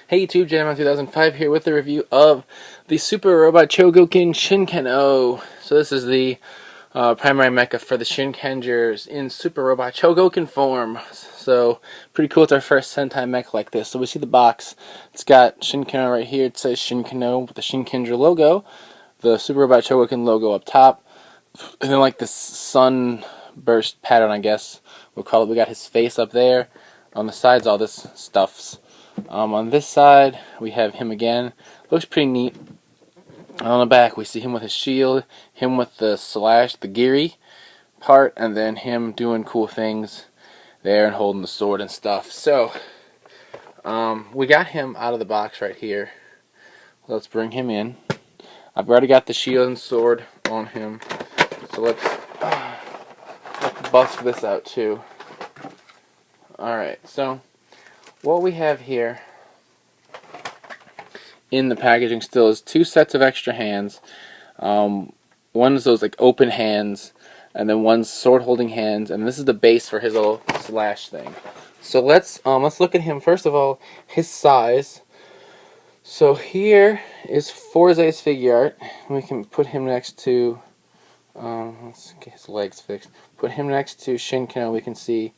Hey YouTube, Janman2005 here with a review of the Super Robot Chogokin Shinken-Oh. So this is the primary mecha for the Shinkengers in Super Robot Chogokin form. So pretty cool, it's our first Sentai mech like this. So we see the box, it's got Shinken-Oh right here, it says Shinken-Oh with the Shinkenger logo, the Super Robot Chogokin logo up top, and then like this sunburst pattern I guess we'll call it. We got his face up there, on the sides all this stuff's. On this side, we have him again. Looks pretty neat. On the back, we see him with his shield, him with the slash, the giri part, and then him doing cool things there and holding the sword and stuff. So, we got him out of the box right here. Let's bring him in. I've already got the shield and sword on him. So let's bust this out too. Alright, so what we have here in the packaging still is two sets of extra hands. One's those like open hands, and then one's sword holding hands, and this is the base for his little slash thing. So let's look at him first of all, his size. So here is Forze's Figuart. We can put him next to let's get his legs fixed. Put him next to Shinken-Oh. We can see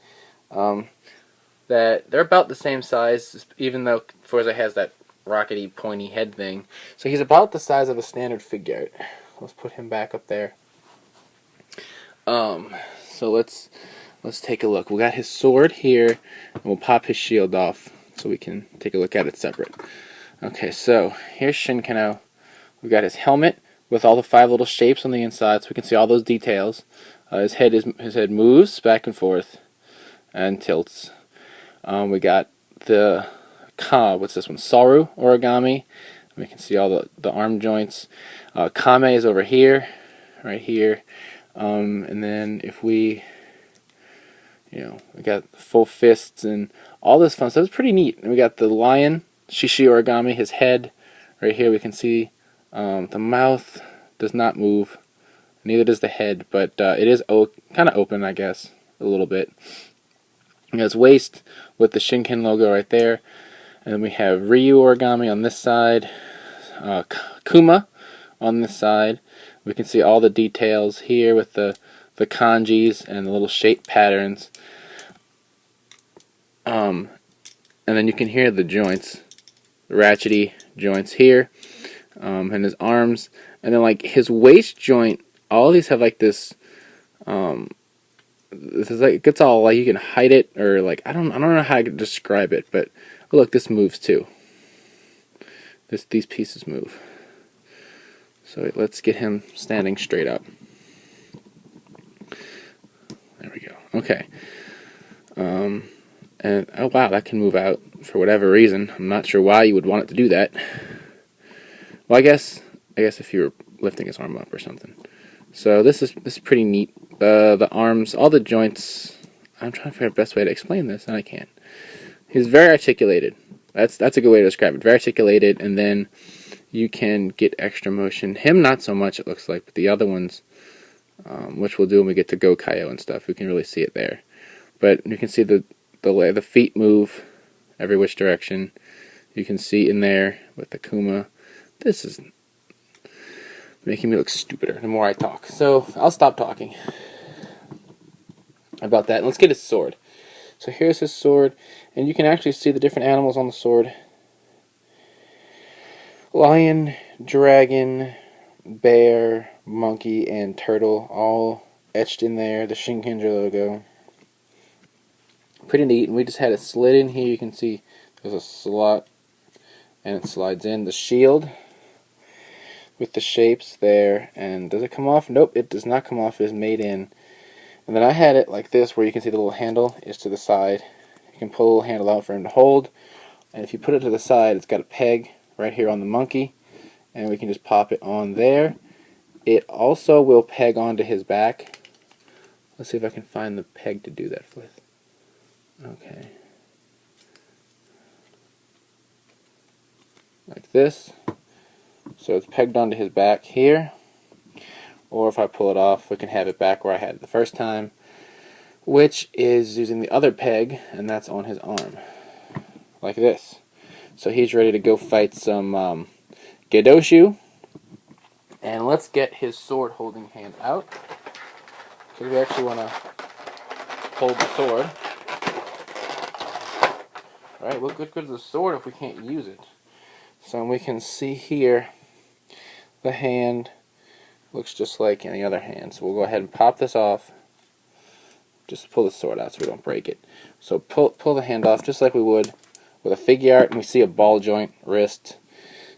that they're about the same size, even though Forza has that rockety, pointy head thing. So he's about the size of a standard Figuart. Let's put him back up there. So let's take a look. We got his sword here, and we'll pop his shield off so we can take a look at it separate. Okay, so here's Shinken-Oh. We've got his helmet with all the 5 little shapes on the inside, so we can see all those details. His head moves back and forth and tilts. We got the what's this one? Saru origami. We can see all the arm joints. Kame is over here, right here. And then if we got full fists and all this fun stuff. It's pretty neat. And we got the lion shishi origami. His head right here. We can see the mouth does not move. Neither does the head, but it is kind of open, I guess, a little bit. And his waist with the Shinken logo right there. And then we have Ryu origami on this side, Kuma on this side. We can see all the details here with the kanjis and the little shape patterns. And then you can hear the joints, the ratchety joints here, and his arms. And then like his waist joint, all these have like this. This is like, it gets all like you can hide it, or like I don't know how I could describe it, but oh, look, this moves too. These pieces move. So let's get him standing straight up. There we go. Okay. And oh wow, that can move out for whatever reason. I'm not sure why you would want it to do that. Well, I guess if you were lifting his arm up or something. So this is pretty neat. The arms, all the joints. I'm trying to figure out the best way to explain this, and I can't. He's very articulated. That's a good way to describe it. Very articulated, and then you can get extra motion. Him not so much, it looks like, but the other ones, which we'll do when we get to Go-Kaio and stuff, we can really see it there. But you can see the feet move every which direction. You can see in there with the Kuma. This is making me look stupider the more I talk. So I'll stop talking about that. And let's get his sword. So here's his sword, and you can actually see the different animals on the sword. Lion, dragon, bear, monkey, and turtle, all etched in there. The Shinkenger logo. Pretty neat, and we just had it slid in here. You can see there's a slot, and it slides in. The shield with the shapes there, and does it come off? Nope, it does not come off. It is made in. And then I had it like this, where you can see the little handle is to the side. You can pull a little handle out for him to hold, and if you put it to the side, it's got a peg right here on the monkey, and we can just pop it on there. It also will peg onto his back. Let's see if I can find the peg to do that with. Okay. Like this. So it's pegged onto his back here. Or if I pull it off, we can have it back where I had it the first time, which is using the other peg, and that's on his arm. Like this. So he's ready to go fight some Gedoshu. And let's get his sword holding hand out, because we actually want to hold the sword. Alright, what good is the sword if we can't use it? So we can see here the hand looks just like any other hand. So we'll go ahead and pop this off. Just pull the sword out so we don't break it. So pull the hand off just like we would with a Figuart, and we see a ball joint wrist.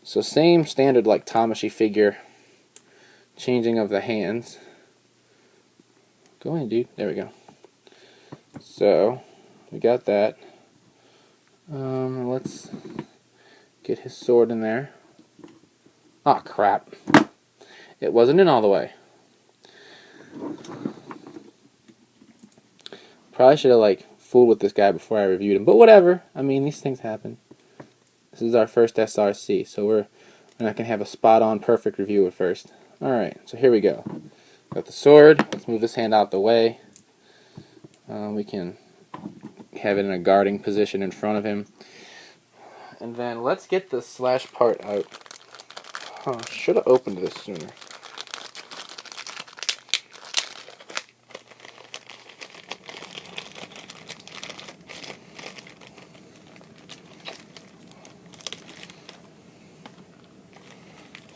So same standard like Tamashii figure changing of the hands. Go in, dude. There we go. So we got that. Let's get his sword in there. Oh crap. It wasn't in all the way. Probably should have fooled with this guy before I reviewed him, but whatever. I mean, these things happen. This is our first SRC, so we're not gonna have a spot-on perfect review at first. All right, so here we go. Got the sword. Let's move this hand out the way. We can have it in a guarding position in front of him, and then let's get the slash part out. Should have opened this sooner.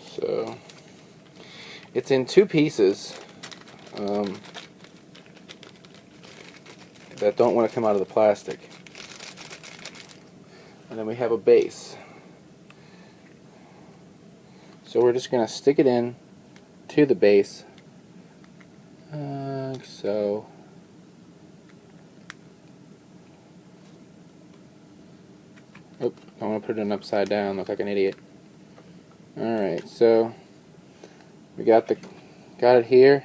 So it's in two pieces that don't want to come out of the plastic, and then we have a base. So we're just going to stick it in to the base, so oop, I want to put it in upside down, look like an idiot. Alright, so we got it here,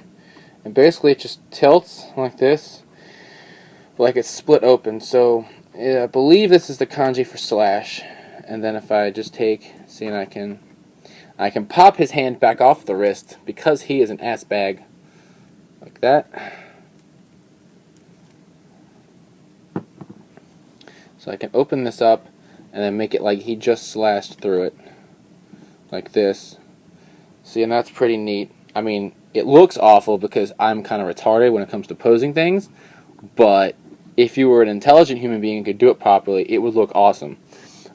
and basically it just tilts like this, like it's split open. So I believe this is the kanji for slash, and then if I just take, see, and I can pop his hand back off the wrist because he is an ass bag, like that. So I can open this up and then make it like he just slashed through it, like this. See, and that's pretty neat. I mean, it looks awful because I'm kind of retarded when it comes to posing things, but if you were an intelligent human being and could do it properly, it would look awesome,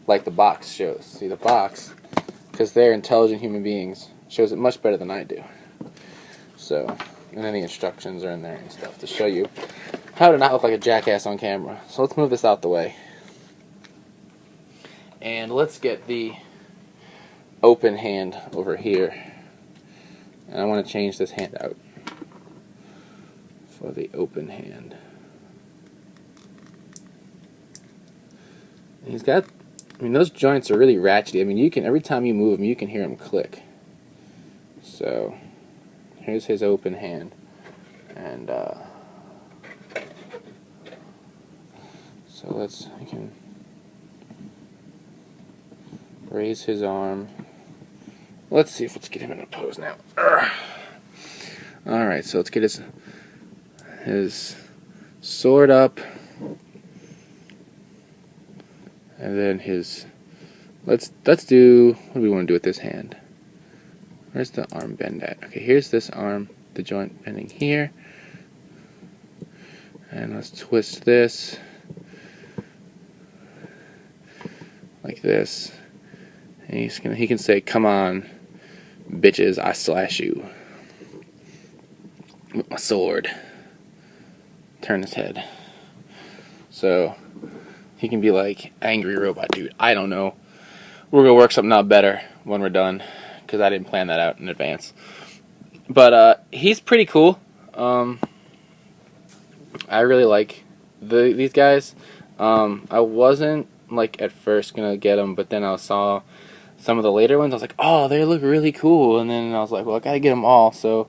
like the box shows. See, the box, because they're intelligent human beings, shows it much better than I do. So, and then the instructions are in there and stuff to show you how to not look like a jackass on camera. So let's move this out the way, and let's get the open hand over here, and I want to change this hand out for the open hand. And he's got, I mean, those joints are really ratchety. I mean, you can, every time you move them, you can hear them click. So here's his open hand, and so we can raise his arm. Let's see if let's get him in a pose now. Alright, so let's get his sword up, and then his, let's do, what do we want to do with this hand? Where's the arm bend at? Okay, here's this arm, the joint bending here, and let's twist this like this, and he can say, "Come on, bitches, I slash you with my sword." Turn his head. So he can be like, "Angry robot dude." I don't know. We're gonna work something out better when we're done, because I didn't plan that out in advance. But he's pretty cool. I really like these guys. I wasn't at first gonna get them, but then I saw some of the later ones. I was like, oh, they look really cool, and then I was like, well, I gotta get them all. So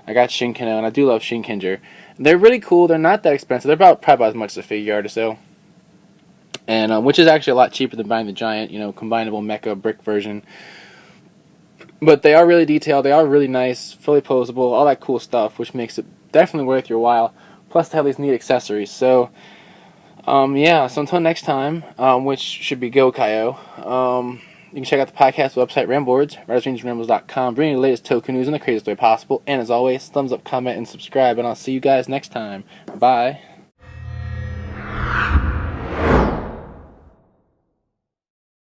I got Shinken-Oh, and I do love Shinkenger. They're really cool. They're not that expensive. They're probably about as much as a Figuart or so, and which is actually a lot cheaper than buying the giant, combinable mecha brick version. But they are really detailed. They are really nice, fully posable, all that cool stuff, which makes it definitely worth your while. Plus, they have these neat accessories. So Yeah, so until next time, which should be Go Kaio, you can check out the podcast website, Ramboards, writersrangerambles.com, bringing you the latest toku news in the craziest way possible. And as always, thumbs up, comment, and subscribe, and I'll see you guys next time. Bye.